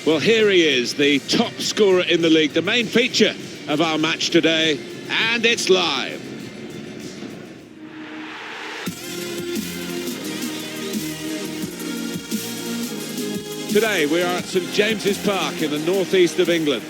Well, here he is, the top scorer in the league, the main feature of our match today, and it's live. Today we are at St James's Park in the northeast of England.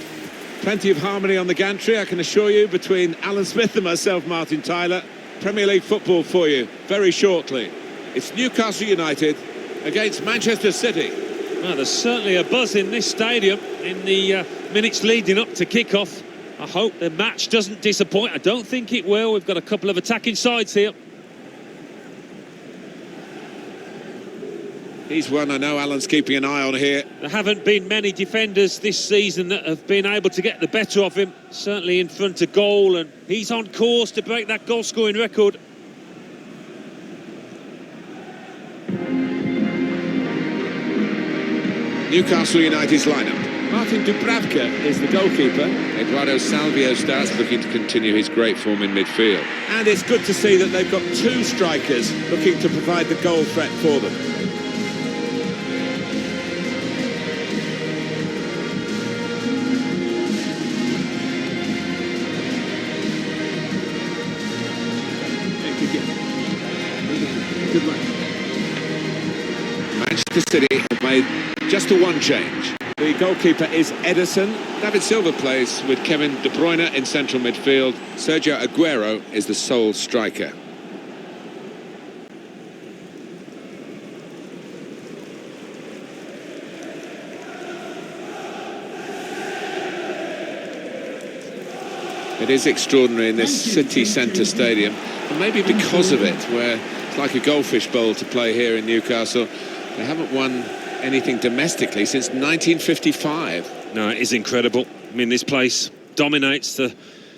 Plenty of harmony on the gantry, I can assure you, between Alan Smith and myself, Martin Tyler. Premier League football for you very shortly. It's Newcastle United against Manchester City. Well, there's certainly a buzz in this stadium in the minutes leading up to kick-off. I hope the match doesn't disappoint. I don't think it will. We've got a couple of attacking sides here. He's one I know Alan's keeping an eye on here. There haven't been many defenders this season that have been able to get the better of him, certainly in front of goal, and he's on course to break that goal-scoring record. Newcastle United's lineup. Martin Dubravka is the goalkeeper. Eduardo Salvio starts, looking to continue his great form in midfield. And it's good to see that they've got two strikers looking to provide the goal threat for them. Good luck. Manchester City have made just the one change. The goalkeeper is Ederson. David Silva plays with Kevin De Bruyne in central midfield. Sergio Aguero is the sole striker. It is extraordinary in this city centre stadium, and maybe because of it, where it's like a goldfish bowl to play here in Newcastle. They haven't won anything domestically since 1955. No, it is incredible. I mean, this place dominates the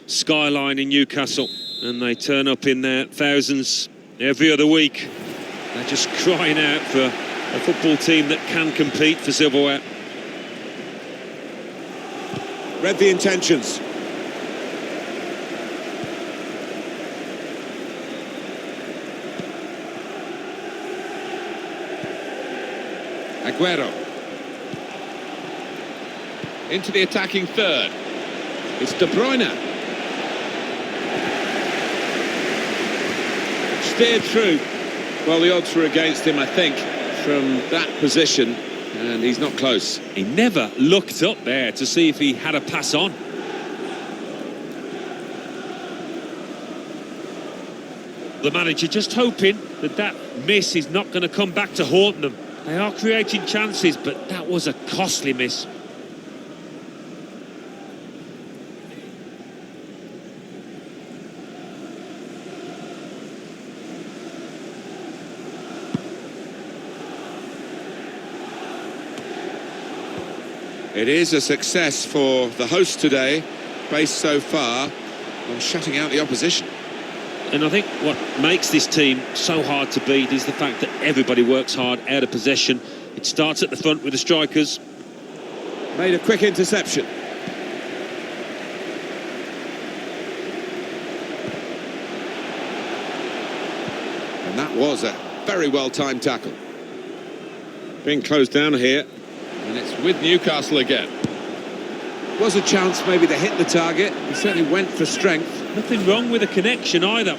skyline in Newcastle, and they turn up in their thousands every other week. They're just crying out for a football team that can compete for silverware. Read the intentions. Aguero. Into the attacking third. It's De Bruyne. Steered through. Well, the odds were against him, I think, from that position, and he's not close. He never looked up there to see if he had a pass on. The manager just hoping that that miss is not going to come back to haunt them. They are creating chances, but that was a costly miss. It is a success for the host today, based so far on shutting out the opposition. And I think what makes this team so hard to beat is the fact that everybody works hard out of possession. It starts at the front with the strikers. Made a quick interception. And that was a very well-timed tackle. Being closed down here, and it's with Newcastle again. Was a chance maybe to hit the target. He certainly went for strength. Nothing wrong with the connection either.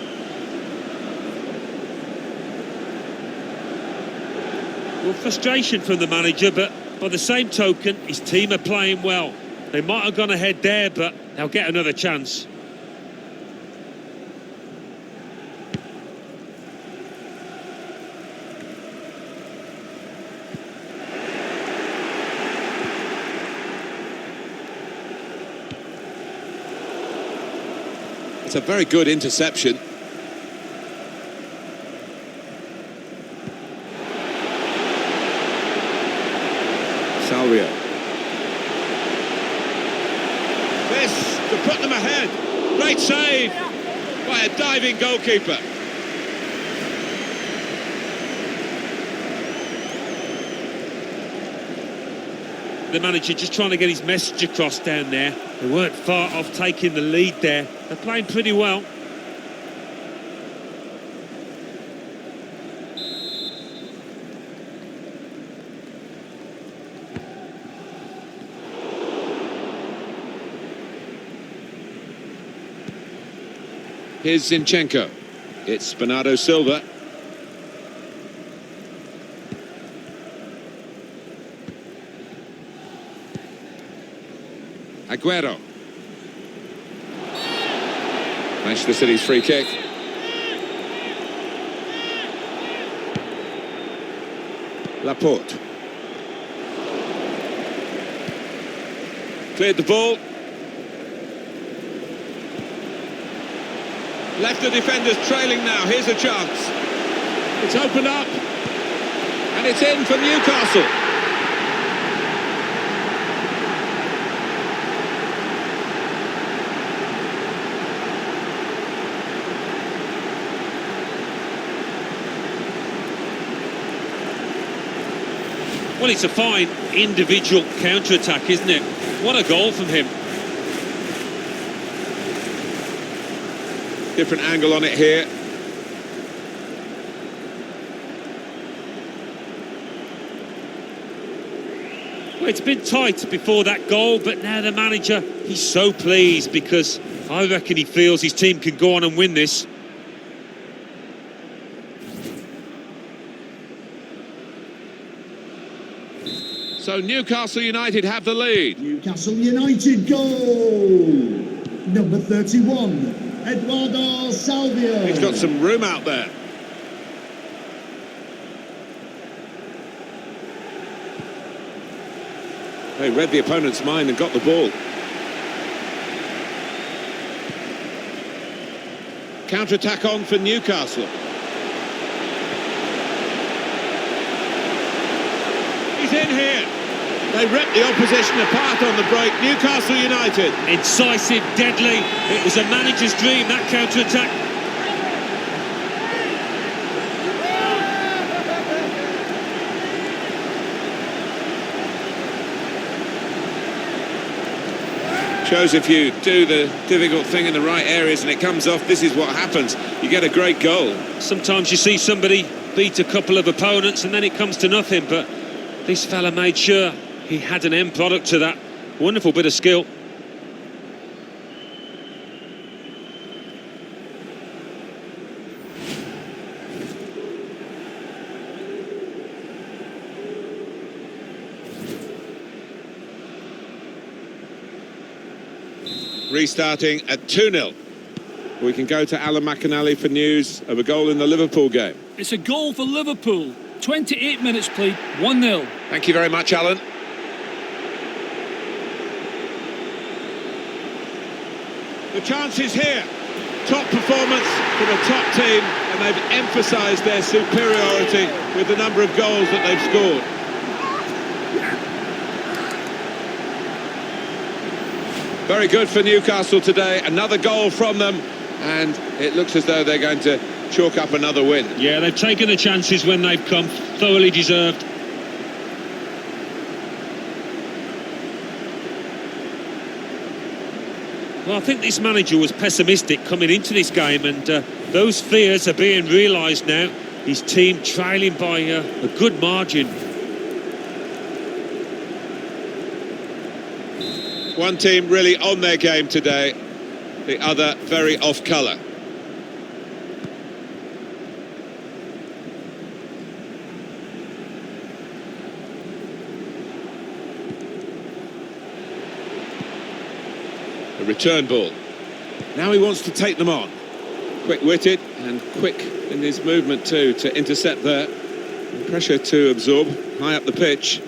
Well, frustration from the manager, but by the same token, his team are playing well. They might have gone ahead there, but they'll get another chance. It's a very good interception. Salvio. This to put them ahead. Great save by a diving goalkeeper. The manager just trying to get his message across down there. They weren't far off taking the lead there. They're playing pretty well. Here's Zinchenko. It's Bernardo Silva. Aguero. Manchester City's free kick. Laporte. Cleared the ball. Left the defenders trailing now. Here's a chance. It's opened up. And it's in for Newcastle. Well, it's a fine individual counter-attack, isn't it? What a goal from him. Different angle on it here. Well, it's been tight before that goal, but now the manager, he's so pleased because I reckon he feels his team can go on and win this. So Newcastle United have the lead. Newcastle United goal! Number 31, Eduardo Salvio. He's got some room out there. They read the opponent's mind and got the ball. Counter-attack on for Newcastle. He's in here. They ripped the opposition apart on the break. Newcastle United. Incisive, deadly. It was a manager's dream, that counter-attack. Shows if you do the difficult thing in the right areas and it comes off, this is what happens. You get a great goal. Sometimes you see somebody beat a couple of opponents and then it comes to nothing, but this fella made sure he had an end product to that. Wonderful bit of skill. Restarting at 2-0. We can go to Alan McAnally for news of a goal in the Liverpool game. It's a goal for Liverpool. 28 minutes played, 1-0. Thank you very much, Alan. The chance is here. Top performance from a top team, and they've emphasised their superiority with the number of goals that they've scored. Very good for Newcastle today. Another goal from them, and it looks as though they're going to chalk up another win. Yeah, they've taken the chances when they've come. Thoroughly deserved. Well, I think this manager was pessimistic coming into this game, and those fears are being realised now. His team trailing by a good margin. One team really on their game today, the other very off colour. A return ball. Now he wants to take them on. Quick-witted and quick in his movement too to intercept there. And pressure to absorb high up the pitch.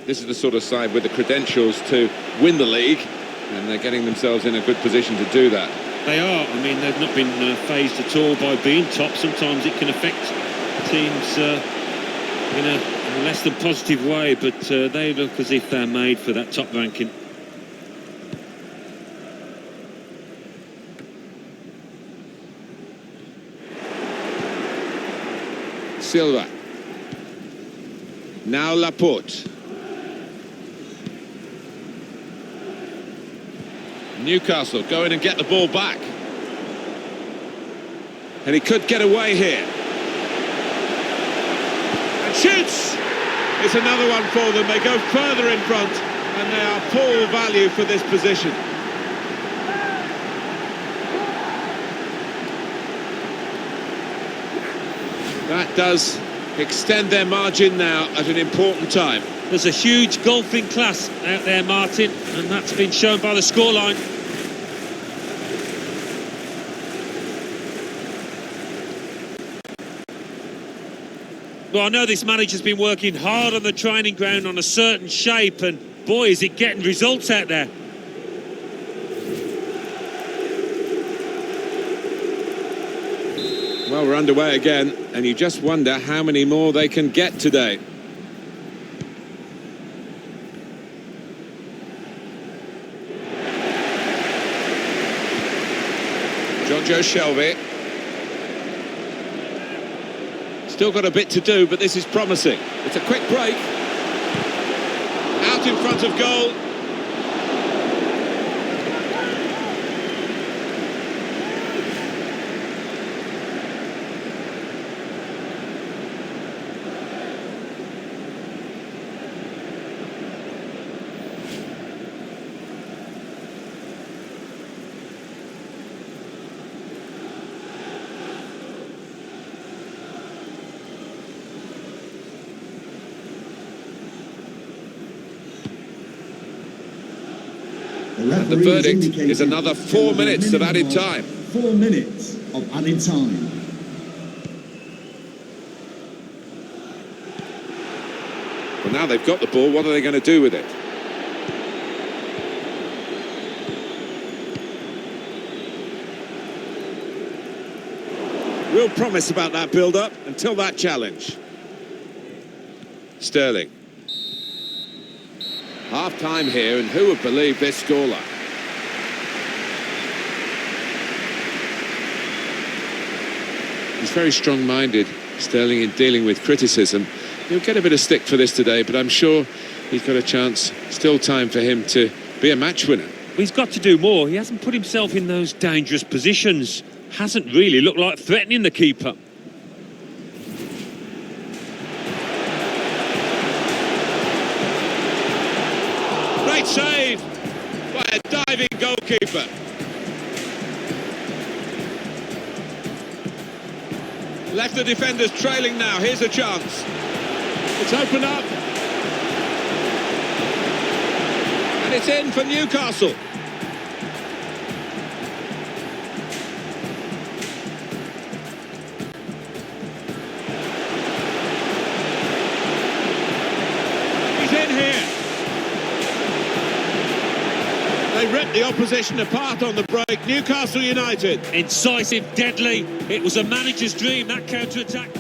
This is the sort of side with the credentials to win the league, and they're getting themselves in a good position to do that. They are. I mean, they've not been fazed at all by being top. Sometimes it can affect teams in a less than positive way, but they look as if they're made for that top ranking. Silva. Now Laporte. Newcastle go in and get the ball back. And he could get away here. And shoots! It's another one for them. They go further in front, and they are poor value for this position. That does extend their margin now at an important time. There's a huge golfing class out there, Martin, and that's been shown by the scoreline. Well, I know this manager's been working hard on the training ground on a certain shape, and boy, is it getting results out there. Well, we're underway again, and you just wonder how many more they can get today. Jojo Shelby. Still got a bit to do, but this is promising. It's a quick break. Out in front of goal. The verdict is another 4 minutes of added time. 4 minutes of added time. Well, now they've got the ball, what are they going to do with it? Real promise about that build-up until that challenge. Sterling. Half-time here, and who would believe this scoreline? He's very strong-minded, Sterling, in dealing with criticism. He'll get a bit of stick for this today, but I'm sure he's got a chance. Still time for him to be a match winner. He's got to do more. He hasn't put himself in those dangerous positions. Hasn't really looked like threatening the keeper. Great save by a diving goalkeeper. Left the defenders trailing now. Here's a chance. It's opened up. And it's in for Newcastle. He's in here. They ripped the opposition apart on the break. Newcastle United. Incisive, deadly. It was a manager's dream, that counter-attack.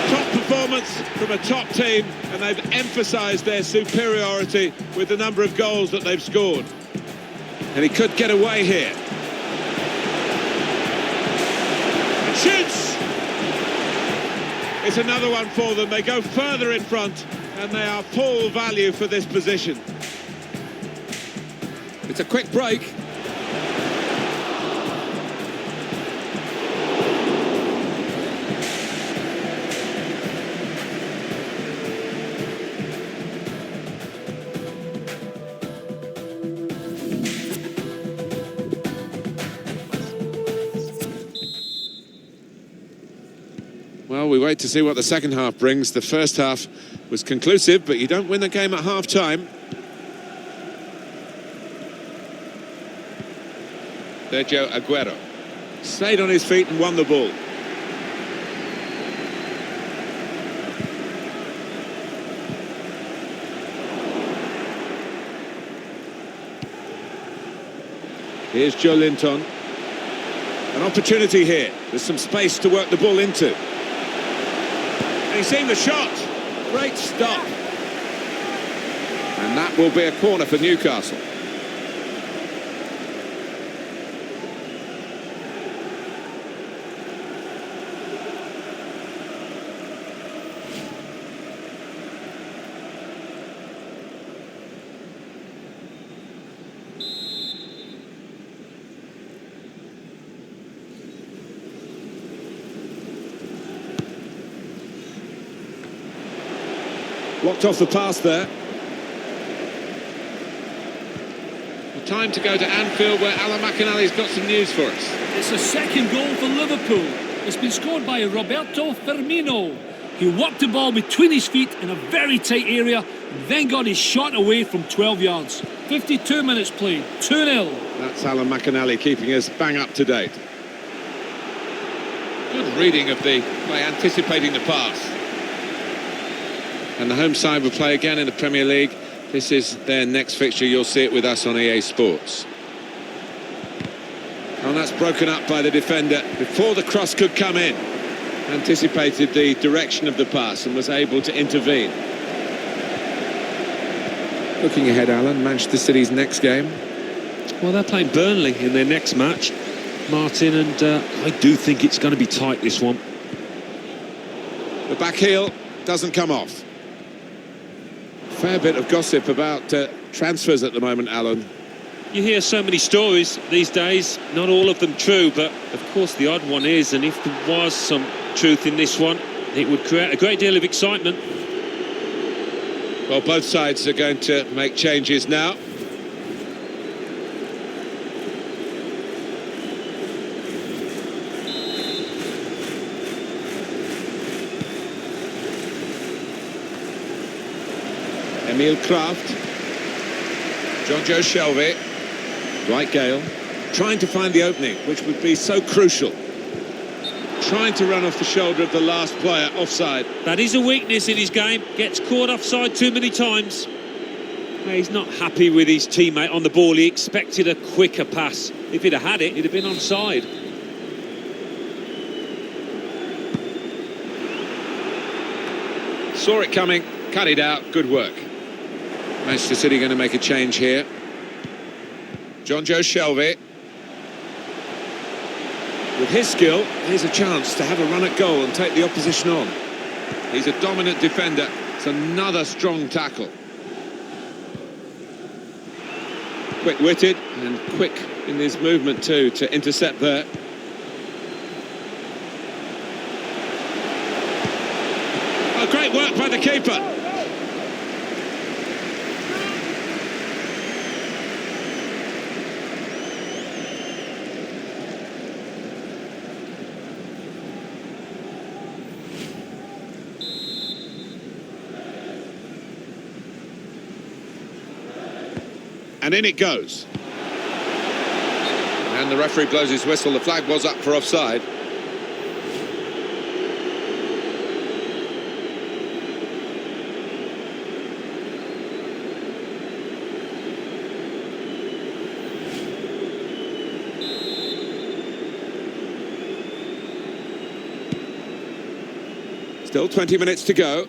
Top performance from a top team, and they've emphasised their superiority with the number of goals that they've scored. And he could get away here. And shoots! It's another one for them. They go further in front, and they are full value for this position. It's a quick break. Well, we wait to see what the second half brings. The first half was conclusive, but you don't win the game at half-time. Sergio Aguero stayed on his feet and won the ball. Here's Joe Linton. An opportunity here. There's some space to work the ball into. And he's seen the shot. Great stop. And that will be a corner for Newcastle. Blocked off the pass there. Time to go to Anfield, where Alan McInally's got some news for us. It's a second goal for Liverpool. It's been scored by Roberto Firmino. He walked the ball between his feet in a very tight area, then got his shot away from 12 yards. 52 minutes played, 2-0. That's Alan McInally keeping us bang up to date. Good reading of the play, anticipating the pass. And the home side will play again in the Premier League. This is their next fixture. You'll see it with us on EA Sports. And that's broken up by the defender before the cross could come in. Anticipated the direction of the pass and was able to intervene. Looking ahead, Alan, Manchester City's next game. Well, they're playing Burnley in their next match, Martin, and I do think it's going to be tight, this one. The back heel doesn't come off. Fair bit of gossip about transfers at the moment, Alan. You hear so many stories these days, not all of them true, but of course the odd one is, and if there was some truth in this one, it would create a great deal of excitement. Well, both sides are going to make changes now. Emil Kraft, John Joe Shelby, Dwight Gale, trying to find the opening, which would be so crucial. Trying to run off the shoulder of the last player, offside. That is a weakness in his game, gets caught offside too many times. He's not happy with his teammate on the ball, he expected a quicker pass. If he'd have had it, he'd have been onside. Saw it coming, cut it out, good work. Manchester City going to make a change here. John Joe Shelby. With his skill, here's a chance to have a run at goal and take the opposition on. He's a dominant defender. It's another strong tackle. Quick-witted and quick in his movement too to intercept there. Oh, great work by the keeper. And in it goes. And the referee blows his whistle. The flag was up for offside. Still 20 minutes to go.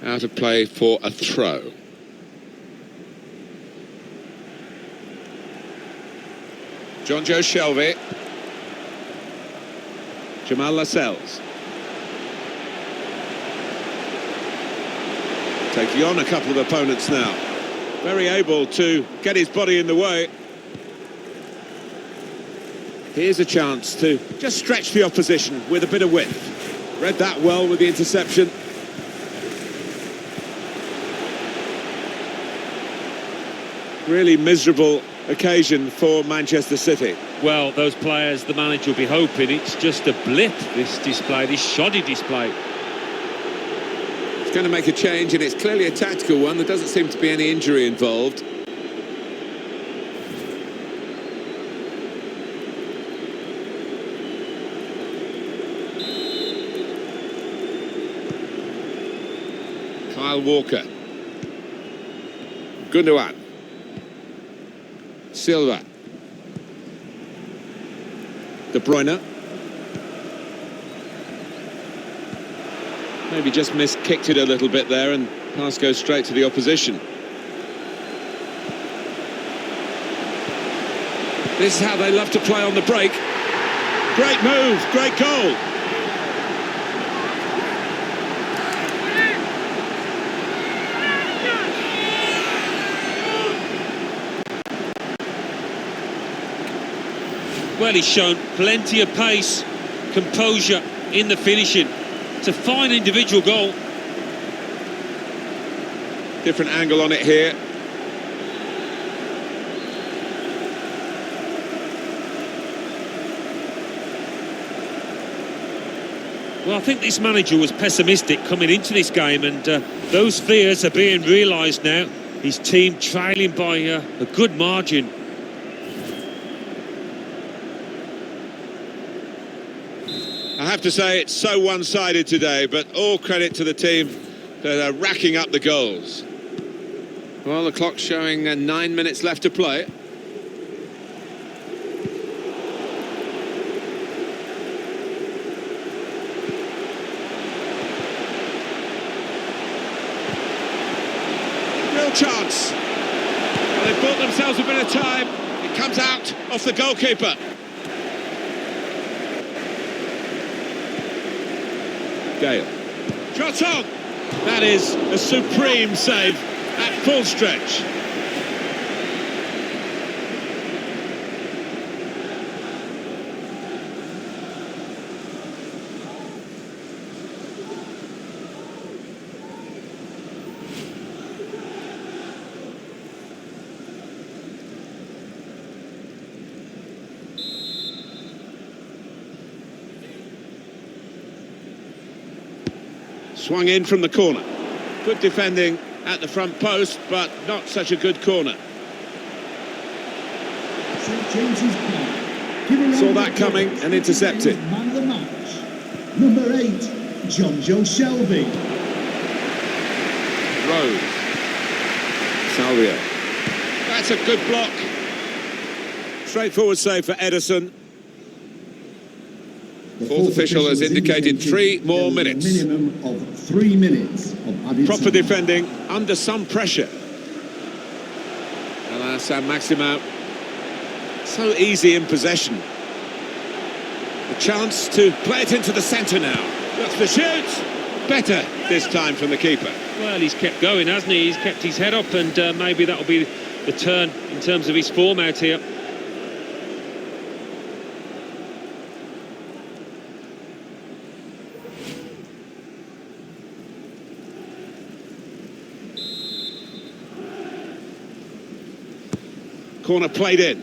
Out of play for a throw. John Joe Shelby. Jamal Lascelles. Taking on a couple of opponents now. Very able to get his body in the way. Here's a chance to just stretch the opposition with a bit of width. Read that well with the interception. Really miserable occasion for Manchester City. Well, those players, the manager will be hoping it's just a blip, this display, this shoddy display. It's going to make a change, and it's clearly a tactical one. There doesn't seem to be any injury involved. Kyle Walker. Gundogan. Silva. De Bruyne. Maybe just kicked it a little bit there, and pass goes straight to the opposition. This is how they love to play on the break. Great move, great goal. Well, he's shown plenty of pace, composure in the finishing. It's a fine individual goal. Different angle on it here. Well, I think this manager was pessimistic coming into this game, and those fears are being realised now. His team trailing by a good margin. I have to say it's so one-sided today, but all credit to the team that are racking up the goals. Well, the clock's showing 9 minutes left to play. Real chance. Well, they've bought themselves a bit of time. It comes out off the goalkeeper. Gale. Shot on! That is a supreme save at full stretch. Swung in from the corner. Good defending at the front post, but not such a good corner. St James's Park. Saw that coming and intercepted. Man of the match. Number 8, John Joe Shelby. Rose. Salvio. That's a good block. Straightforward save for Edison. The Fourth official has indicated 3 more there was minutes. A minimum of 3 minutes of added Proper time. defending under some pressure. And San Maximo, so easy in possession. A chance to play it into the centre now. That's the shoot. Better this time from the keeper. Well, he's kept going, hasn't he? He's kept his head up, and maybe that'll be the turn in terms of his form out here. Corner played in.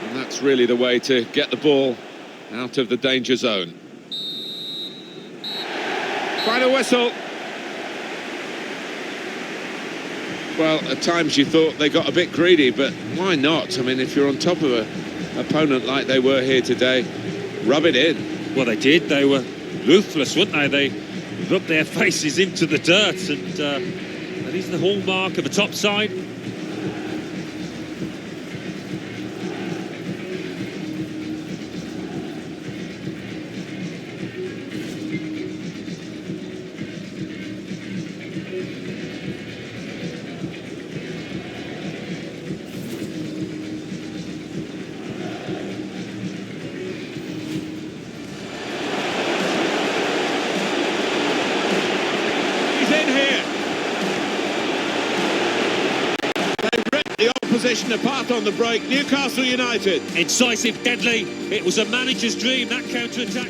And that's really the way to get the ball out of the danger zone. Final whistle. Well, at times you thought they got a bit greedy, but why not? I mean, if you're on top of an opponent like they were here today, rub it in. Well, they did. They were ruthless, weren't they? They rubbed their faces into the dirt, and that is the hallmark of a top side. Position apart on the break. Newcastle United. Incisive, deadly. It was a manager's dream, that counter-attack.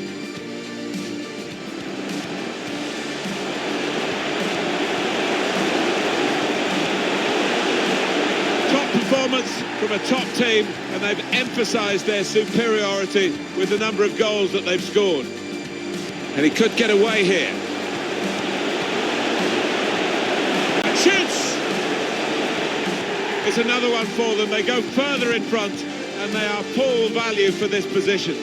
Top performance from a top team, and they've emphasised their superiority with the number of goals that they've scored. And he could get away here. And shoots! It's another one for them. They go further in front, and they are full value for this position.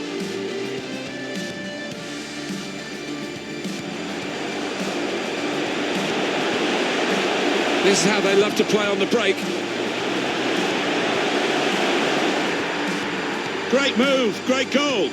This is how they love to play on the break. Great move, great goal.